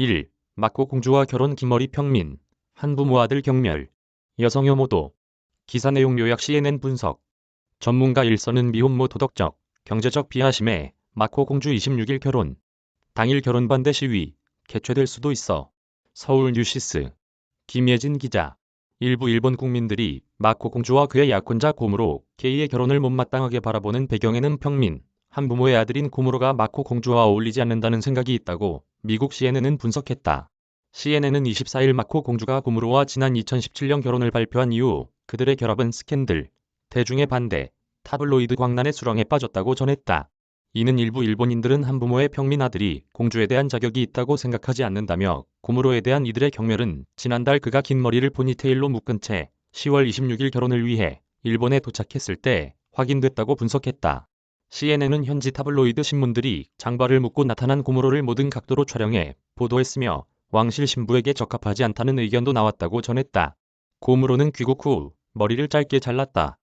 1. 마코 공주와 결혼 김머리 평민. 한부모 아들 경멸. 여성 혐오도. 기사 내용 요약 CNN 분석. 전문가 1선은 미혼모 도덕적, 경제적 비하심에 마코 공주 26일 결혼. 당일 결혼 반대 시위. 개최될 수도 있어. 서울 뉴시스. 김예진 기자. 일부 일본 국민들이 마코 공주와 그의 약혼자 고무로 게이의 결혼을 못마땅하게 바라보는 배경에는 평민, 한부모의 아들인 고무로가 마코 공주와 어울리지 않는다는 생각이 있다고 미국 CNN은 분석했다. CNN은 24일 마코 공주가 고무로와 지난 2017년 결혼을 발표한 이후 그들의 결합은 스캔들, 대중의 반대, 타블로이드 광란의 수렁에 빠졌다고 전했다. 이는 일부 일본인들은 한부모의 평민 아들이 공주에 대한 자격이 있다고 생각하지 않는다며 고무로에 대한 이들의 경멸은 지난달 그가 긴 머리를 포니테일로 묶은 채 10월 26일 결혼을 위해 일본에 도착했을 때 확인됐다고 분석했다. CNN은 현지 타블로이드 신문들이 장발을 묶고 나타난 고무로를 모든 각도로 촬영해 보도했으며 왕실 신부에게 적합하지 않다는 의견도 나왔다고 전했다. 고무로는 귀국 후 머리를 짧게 잘랐다.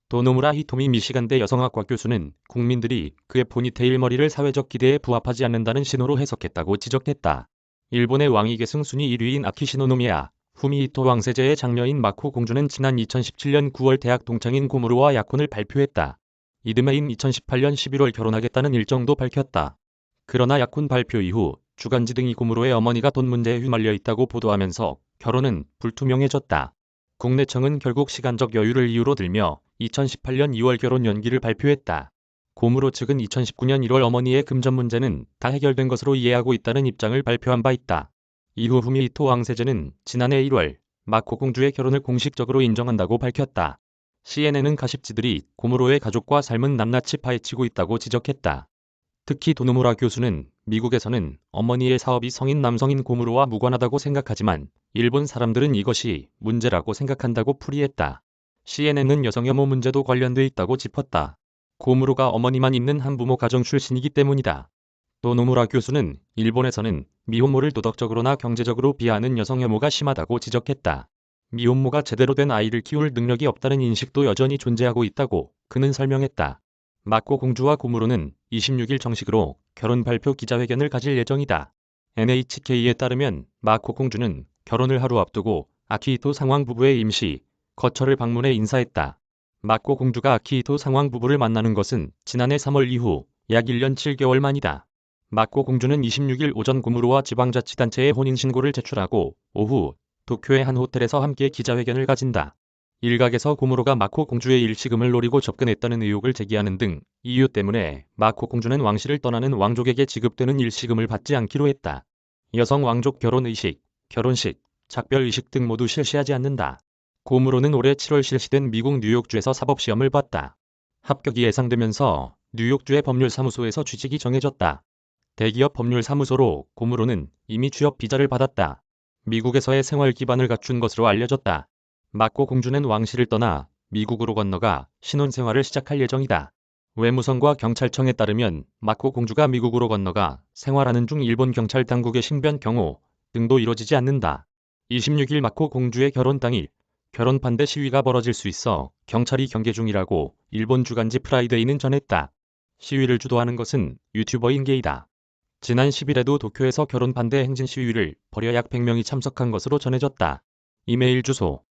도노무라 히토미 미시간대 여성학과 교수는 국민들이 그의 포니테일 머리를 사회적 기대에 부합하지 않는다는 신호로 해석했다고 지적했다. 일본의 왕위 계승 순위 1위인 아키시노노미야 후미히토 왕세제의 장녀인 마코 공주는 지난 2017년 9월 대학 동창인 고무로와 약혼을 발표했다. 이듬해인 2018년 11월 결혼하겠다는 일정도 밝혔다. 그러나 약혼 발표 이후 주간지 등이 고무로의 어머니가 돈 문제에 휘말려 있다고 보도하면서 결혼은 불투명해졌다. 국내청은 결국 시간적 여유를 이유로 들며 2018년 2월 결혼 연기를 발표했다. 고무로 측은 2019년 1월 어머니의 금전 문제는 다 해결된 것으로 이해하고 있다는 입장을 발표한 바 있다. 이후 후미히토 왕세제는 지난해 1월 마코 공주의 결혼을 공식적으로 인정한다고 밝혔다. CNN은 가십지들이 고무로의 가족과 삶은 낱낱이 파헤치고 있다고 지적했다. 특히 도노무라 교수는 미국에서는 어머니의 사업이 성인 남성인 고무로와 무관하다고 생각하지만 일본 사람들은 이것이 문제라고 생각한다고 풀이했다. CNN은 여성 혐오 문제도 관련돼 있다고 짚었다. 고무로가 어머니만 있는 한부모 가정 출신이기 때문이다. 도노무라 교수는 일본에서는 미혼모를 도덕적으로나 경제적으로 비하하는 여성 혐오가 심하다고 지적했다. 미혼모가 제대로 된 아이를 키울 능력이 없다는 인식도 여전히 존재하고 있다고 그는 설명했다. 마코 공주와 고무로는 26일 정식으로 결혼 발표 기자회견을 가질 예정이다. NHK에 따르면 마코 공주는 결혼을 하루 앞두고 아키히토 상왕 부부의 임시 거처를 방문해 인사했다. 마코 공주가 아키히토 상왕 부부를 만나는 것은 지난해 3월 이후 약 1년 7개월 만이다. 마코 공주는 26일 오전 고무로와 지방자치단체에 혼인신고를 제출하고 오후 도쿄의 한 호텔에서 함께 기자회견을 가진다. 일각에서 고무로가 마코 공주의 일시금을 노리고 접근했다는 의혹을 제기하는 등 이유 때문에 마코 공주는 왕실을 떠나는 왕족에게 지급되는 일시금을 받지 않기로 했다. 여성 왕족 결혼의식, 결혼식, 작별의식 등 모두 실시하지 않는다. 고무로는 올해 7월 실시된 미국 뉴욕주에서 사법시험을 봤다. 합격이 예상되면서 뉴욕주의 법률사무소에서 취직이 정해졌다. 대기업 법률사무소로 고무로는 이미 취업 비자를 받았다. 미국에서의 생활 기반을 갖춘 것으로 알려졌다. 마코 공주는 왕실을 떠나 미국으로 건너가 신혼생활을 시작할 예정이다. 외무성과 경찰청에 따르면 마코 공주가 미국으로 건너가 생활하는 중 일본 경찰 당국의 신변 경호 등도 이뤄지지 않는다. 26일 마코 공주의 결혼 당일 결혼 반대 시위가 벌어질 수 있어 경찰이 경계 중이라고 일본 주간지 프라이데이는 전했다. 시위를 주도하는 것은 유튜버인 게이다. 지난 10일에도 도쿄에서 결혼 반대 행진 시위를 벌여 약 100명이 참석한 것으로 전해졌다. 이메일 주소